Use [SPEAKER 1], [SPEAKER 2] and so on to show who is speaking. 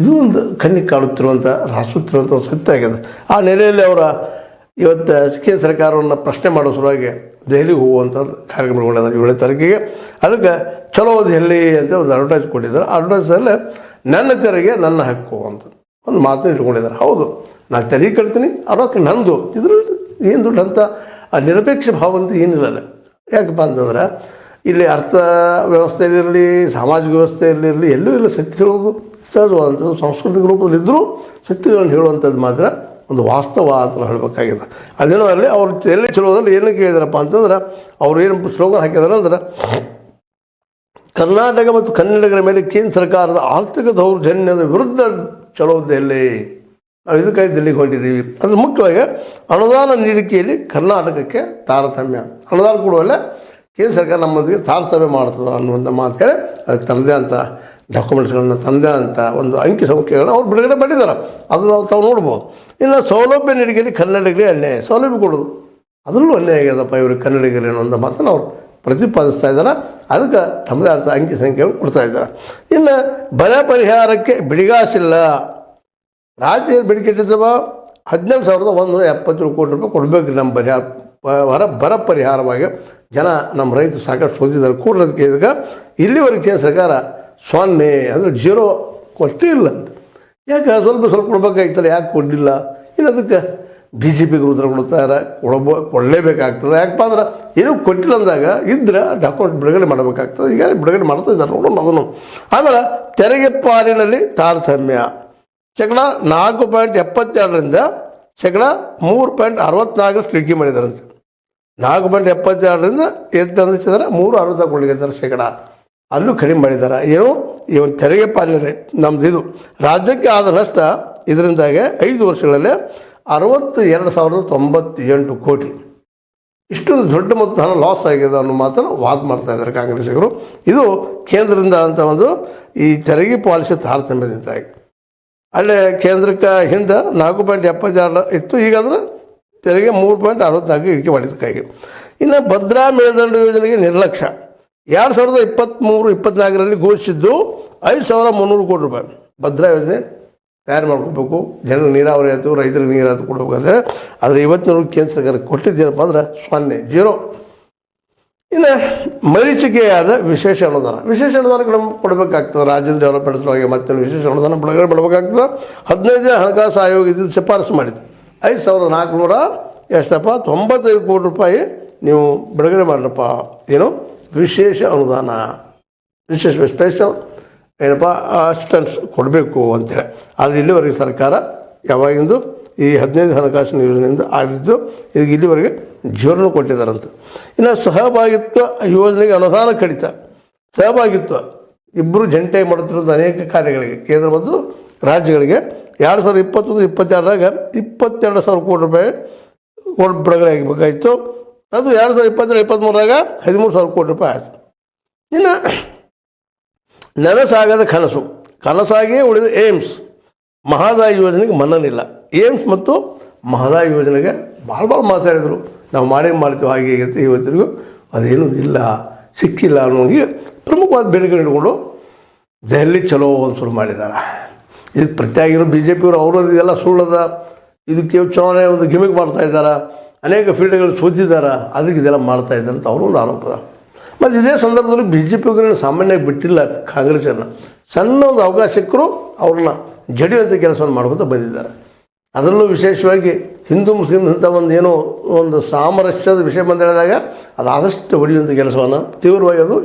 [SPEAKER 1] ಇದು ಒಂದು ಕಣ್ಣಿಗೆ ಕಾಡುತ್ತಿರುವಂಥ ರಾಸುತ್ತಿರುವಂಥ ಸತ್ಯ ಆಗಿದೆ. ಆ ನೆಲೆಯಲ್ಲಿ ಅವರ ಇವತ್ತು ಕೇಂದ್ರ ಸರ್ಕಾರವನ್ನು ಪ್ರಶ್ನೆ ಮಾಡೋ ಸಲುವಾಗಿ ದೆಹಲಿಗೆ ಹೋಗುವಂಥದ್ದು ಕಾರ್ಯಕ್ರಮ ಮಾಡಿದ್ದಾರೆ 7ನೇ ತಾರೀಕಿಗೆ. ಅದಕ್ಕೆ ಚಲೋ ದೆಹಲಿ ಅಂತ ಒಂದು ಅಡ್ವರ್ಟೈಸ್ ಕೊಟ್ಟಿದ್ದಾರೆ. ಆ ಅಡ್ವರ್ಟೈಸಲ್ಲಿ ನನ್ನ ತೆರಿಗೆ ನನ್ನ ಹಕ್ಕು ಅಂತ ಒಂದು ಮಾತನ್ನು ಇಟ್ಕೊಂಡಿದ್ದಾರೆ. ಹೌದು, ನಾನು ತೆರಿಗೆ ಕಟ್ತೀನಿ, ಅವ್ರಕ್ಕೆ ನಂದು. ಇದ್ರಲ್ಲಿ ಏನು ದೊಡ್ಡ ಅಂತ ಆ ನಿರಪೇಕ್ಷ ಭಾವ ಅಂತ ಏನಿಲ್ಲಲ್ಲ. ಯಾಕಪ್ಪ ಅಂತಂದ್ರೆ ಇಲ್ಲಿ ಅರ್ಥ ವ್ಯವಸ್ಥೆಯಲ್ಲಿರಲಿ, ಸಾಮಾಜಿಕ ವ್ಯವಸ್ಥೆಯಲ್ಲಿರಲಿ, ಎಲ್ಲೂ ಇಲ್ಲ ಸತ್ಯ ಹೇಳೋದು ಸಹಜವಾದಂಥದ್ದು. ಸಾಂಸ್ಕೃತಿಕ ರೂಪದಲ್ಲಿದ್ದರೂ ಸತ್ಯಗಳನ್ನು ಹೇಳುವಂಥದ್ದು ಮಾತ್ರ ಒಂದು ವಾಸ್ತವ ಅಂತ ಹೇಳಬೇಕಾಗಿದೆ. ಅದೇನೋ ಅಲ್ಲಿ ಅವ್ರು ಎಲ್ಲಿ ಚಲೋದಲ್ಲಿ ಏನು ಕೇಳಿದಾರಪ್ಪ ಅಂತಂದ್ರೆ ಅವ್ರು ಏನು ಸ್ಲೋಗನ್ ಹಾಕಿದಾರೆ ಅಂದ್ರೆ, ಕರ್ನಾಟಕ ಮತ್ತು ಕನ್ನಡಿಗರ ಮೇಲೆ ಕೇಂದ್ರ ಸರ್ಕಾರದ ಆರ್ಥಿಕ ದೌರ್ಜನ್ಯದ ವಿರುದ್ಧ ಚಲೋ ದೆಹಲಿ. ನಾವು ಇದಕ್ಕಾಗಿ ದಿಲ್ಲಿಗೆ ಹೊಂಟಿದ್ದೀವಿ. ಅದು ಮುಖ್ಯವಾಗಿ ಅನುದಾನ ನೀಡಿಕೆಯಲ್ಲಿ ಕರ್ನಾಟಕಕ್ಕೆ ತಾರತಮ್ಯ, ಅನುದಾನ ಕೊಡುವಲ್ಲ ಕೇಂದ್ರ ಸರ್ಕಾರ ನಮ್ಮೊಂದಿಗೆ ತಾರತಮ್ಯ ಮಾಡ್ತದೆ ಅನ್ನುವಂಥ ಮಾತು ಹೇಳಿ ಅದಕ್ಕೆ ತನ್ನದೇ ಅಂತ ಡಾಕ್ಯುಮೆಂಟ್ಸ್ಗಳನ್ನ, ತನ್ನದೇ ಅಂತ ಒಂದು ಅಂಕಿ ಸಂಖ್ಯೆಗಳನ್ನ ಅವ್ರು ಬಿಡುಗಡೆ ಮಾಡಿದ್ದಾರೆ. ಅದು ನಾವು ತಾವು ನೋಡ್ಬೋದು. ಇನ್ನು ಸೌಲಭ್ಯ ನೀಡಿಕೆಯಲ್ಲಿ ಕನ್ನಡಿಗರಿಗೆ ಅನ್ಯಾಯ, ಸೌಲಭ್ಯ ಕೊಡೋದು ಅದರಲ್ಲೂ ಅನ್ಯಾಯ ಆಗ್ಯದಪ್ಪ ಇವ್ರಿಗೆ ಕನ್ನಡಿಗರು ಅನ್ನೋ ಮಾತನ್ನು ಅವ್ರು ಪ್ರತಿಪಾದಿಸ್ತಾ ಇದ್ದಾರೆ. ಅದಕ್ಕೆ ತಮ್ಮದೇ ಆದ ಅಂಕಿ ಸಂಖ್ಯೆಗಳು ಕೊಡ್ತಾ ಇದ್ದಾರೆ. ಇನ್ನು ಬರ ಪರಿಹಾರಕ್ಕೆ ಬಿಡಿಗಾಸಿಲ್ಲ. ರಾಜ್ಯ ಬೇಡಿಕೆ ಇಟ್ಟಿದ್ದವ 17,177 ಕೋಟಿ ರೂಪಾಯಿ ಕೊಡಬೇಕು ನಮ್ಮ ಬರ ಪರಿಹಾರವಾಗಿ. ಜನ ನಮ್ಮ ರೈತರು ಸಾಕಷ್ಟು ಸೋತಿದ್ದಾರೆ. ಕೂಡಲದಕ್ಕೆ ಇದಕ್ಕೆ ಇಲ್ಲಿವರೆಗೆ ಕೇಂದ್ರ ಸರ್ಕಾರ 0 ಅಂದರೆ 0 ಕೊಟ್ಟೇ ಇಲ್ಲ ಅಂತ. ಯಾಕೆ ಸ್ವಲ್ಪ ಕೊಡ್ಬೇಕಾಗ್ತದೆ, ಯಾಕೆ ಕೊಡಲಿಲ್ಲ? ಇನ್ನು ಅದಕ್ಕೆ BJPಗೆ ಉತ್ತರ ಕೊಡ್ತಾರೆ, ಕೊಡಲೇಬೇಕಾಗ್ತದೆ. ಯಾಕಪ್ಪ ಅಂದ್ರೆ ಏನೂ ಕೊಟ್ಟಿಲ್ಲ ಅಂದಾಗ ಇದ್ರೆ ಡಾಕ್ಯುಮೆಂಟ್ ಬಿಡುಗಡೆ ಮಾಡಬೇಕಾಗ್ತದೆ. ಈಗ ಬಿಡುಗಡೆ ಮಾಡ್ತಾ ಇದ್ದಾರೆ ನೋಡೋಣ ಅದನ್ನು. ಆಮೇಲೆ ತೆರಿಗೆ ಪಾಲಿನಲ್ಲಿ ತಾರತಮ್ಯ. 4.72ರಿಂದ 3.64 ಇಳಿಕೆ ಮಾಡಿದಾರಂತೆ. 4.72ರಿಂದ ಎಷ್ಟು ಅಂದಿಸಿದ್ದಾರೆ, 3.60 ಕೊಡ್ಲಿಕ್ಕೆ ಅಲ್ಲೂ ಕಡಿಮೆ ಮಾಡಿದ್ದಾರೆ. ಏನು ಈ ಒಂದು ತೆರಿಗೆ ಪಾಲನೆ ನಮ್ಮದು ಇದು ರಾಜ್ಯಕ್ಕೆ ಆದ ನಷ್ಟ ಇದರಿಂದಾಗೆ 5 ವರ್ಷಗಳಲ್ಲೇ 62,098 ಕೋಟಿ. ಇಷ್ಟೊಂದು ದೊಡ್ಡ ಮೊತ್ತ ಹಣ ಲಾಸ್ ಆಗಿದೆ ಅನ್ನೋ ಮಾತನ್ನು ವಾದ ಮಾಡ್ತಾ ಇದ್ದಾರೆ ಕಾಂಗ್ರೆಸ್ಸಿಗರು. ಇದು ಕೇಂದ್ರದಿಂದ ಅಂತ ಒಂದು ಈ ತೆರಿಗೆ ಪಾಲಿಸಿ ತಾರತಮ್ಯದಿಂದಾಗಿ. ಅಲ್ಲೇ ಕೇಂದ್ರಕ್ಕೆ ಹಿಂದೆ 4.72 ಇತ್ತು, ಈಗಾದ್ರೆ ತೆರಿಗೆ 3.64 ಇಳಿಕೆ ಮಾಡಿದ್ದಕ್ಕಾಗಿ. ಇನ್ನು ಭದ್ರಾ ಮೇಲ್ದಂಡ ಯೋಜನೆಗೆ ನಿರ್ಲಕ್ಷ್ಯ. 2023-24ರಲ್ಲಿ ಘೋಷಿಸಿದ್ದು 5,300 ಕೋಟಿ ರೂಪಾಯಿ ಭದ್ರಾ ಯೋಜನೆ ತಯಾರು ಮಾಡ್ಕೋಬೇಕು. ಜನರಿಗೆ ನೀರಾವರಿ ಆಯಿತು, ರೈತರಿಗೆ ನೀರಾಯಿತು ಕೊಡ್ಬೇಕಂದ್ರೆ ಆದರೆ ಇವತ್ತಿನವರೆಗೂ ಕೇಂದ್ರ ಸರ್ಕಾರ ಕೊಟ್ಟಿದ್ದೇನಪ್ಪ ಅಂದ್ರೆ 0. ಇನ್ನು ಮರೀಚಿಕೆಯಾದ ವಿಶೇಷ ಅನುದಾನ ಕೊಡಬೇಕಾಗ್ತದೆ. ರಾಜ್ಯದ ಡೆವಲಪ್ಮೆಂಟ್ ಸಲುವಾಗಿ ಮತ್ತೆ ವಿಶೇಷ ಅನುದಾನ ಬಿಡುಗಡೆ ಮಾಡಬೇಕಾಗ್ತದೆ. 15ನೇ ಹಣಕಾಸು ಆಯೋಗ ಇದು ಶಿಫಾರಸು ಮಾಡಿದ್ದು 5,495 ಕೋಟಿ ರೂಪಾಯಿ ನೀವು ಬಿಡುಗಡೆ ಮಾಡ್ರಪ್ಪ. ಏನು ವಿಶೇಷ ಅನುದಾನ, ಸ್ಪೆಷಲ್ ಏನಪ್ಪ ಅಸಿಸ್ಟೆನ್ಸ್ ಕೊಡಬೇಕು ಅಂತೇಳಿ. ಆದರೆ ಇಲ್ಲಿವರೆಗೆ ಸರ್ಕಾರ ಯಾವಾಗಿಂದು ಈ 15 ಹಣಕಾಸಿನ ಯೋಜನೆಯಿಂದ ಆಗಿದ್ದು ಈಗ ಇಲ್ಲಿವರೆಗೆ 0 ಕೊಟ್ಟಿದ್ದಾರಂತ. ಇನ್ನು ಸಹಭಾಗಿತ್ವ ಯೋಜನೆಗೆ ಅನುದಾನ ಕಡಿತ. ಸಹಭಾಗಿತ್ವ ಇಬ್ಬರು ಜಂಟಿಯಾಗಿ ಮಾಡುತ್ತಿರೋದು ಅನೇಕ ಕಾರ್ಯಗಳಿಗೆ ಕೇಂದ್ರ ಮತ್ತು ರಾಜ್ಯಗಳಿಗೆ 2021-22ರಾಗ 22,000 ಕೋಟಿ ರೂಪಾಯಿ ಬಿಡುಗಡೆ ಆಗಬೇಕಾಯಿತು. ಅದು 2022-23ರಾಗ 13,000 ಕೋಟಿ ರೂಪಾಯಿ ಆಯಿತು. ಇನ್ನು ನನಸಾಗದ ಕನಸಾಗಿಯೇ ಉಳಿದ ಏಮ್ಸ್ ಮಹದಾಯಿ ಯೋಜನೆಗೆ ಮನ್ನನಿಲ್ಲ. ಏಮ್ಸ್ ಮತ್ತು ಮಹದಾಯಿ ಯೋಜನೆಗೆ ಭಾಳ ಮಾತಾಡಿದರು, ನಾವು ಮಾಡ್ತೀವಿ ಹಾಗೆ ಅಂತ. ಇವತ್ತಿಗೂ ಅದೇನೂ ಇಲ್ಲ, ಸಿಕ್ಕಿಲ್ಲ ಅನ್ನೋಂಗೆ ಪ್ರಮುಖವಾದ ಬೇಡಿಕೆ ಇಟ್ಕೊಂಡು ದೆಹಲಿ ಚಲೋ ಒಂದು ಶುರು ಮಾಡಿದ್ದಾರೆ. ಇದಕ್ಕೆ ಪ್ರತ್ಯಾಗಿರೋ BJPಯವರು ಅವರು ಇದೆಲ್ಲ ಸುಳ್ಳದ, ಇದಕ್ಕೆ ಚುನಾವಣೆ ಒಂದು ಗಿಮಿಕ್ ಮಾಡ್ತಾ ಇದ್ದಾರೆ, ಅನೇಕ ಫೀಲ್ಡ್ಗಳು ಸೋತಿದ್ದಾರೆ, ಅದಕ್ಕೆ ಇದೆಲ್ಲ ಮಾಡ್ತಾ ಇದ್ದಾರೆ ಅಂತ ಅವರು ಒಂದು ಆರೋಪ. ಮತ್ತು ಇದೇ ಸಂದರ್ಭದಲ್ಲಿ BJPಯವ್ರನ್ನ ಸಾಮಾನ್ಯವಾಗಿ ಬಿಟ್ಟಿಲ್ಲ ಕಾಂಗ್ರೆಸ್ಸನ್ನು. ಸಣ್ಣ ಒಂದು ಅವಕಾಶ ಸಿಕ್ಕರು ಅವ್ರನ್ನ ಜಡಿಯುವಂಥ ಕೆಲಸವನ್ನು ಮಾಡ್ಕೊತ ಬಂದಿದ್ದಾರೆ. ಅದರಲ್ಲೂ ವಿಶೇಷವಾಗಿ ಹಿಂದೂ ಮುಸ್ಲಿಂ ಅಂತ ಒಂದು ಸಾಮರಸ್ಯದ ವಿಷಯ ಬಂದು ಹೇಳಿದಾಗ ಅದು ಆದಷ್ಟು ಹೊಡೆಯುವಂಥ ಕೆಲಸವನ್ನು ತೀವ್ರವಾಗಿ ಅದು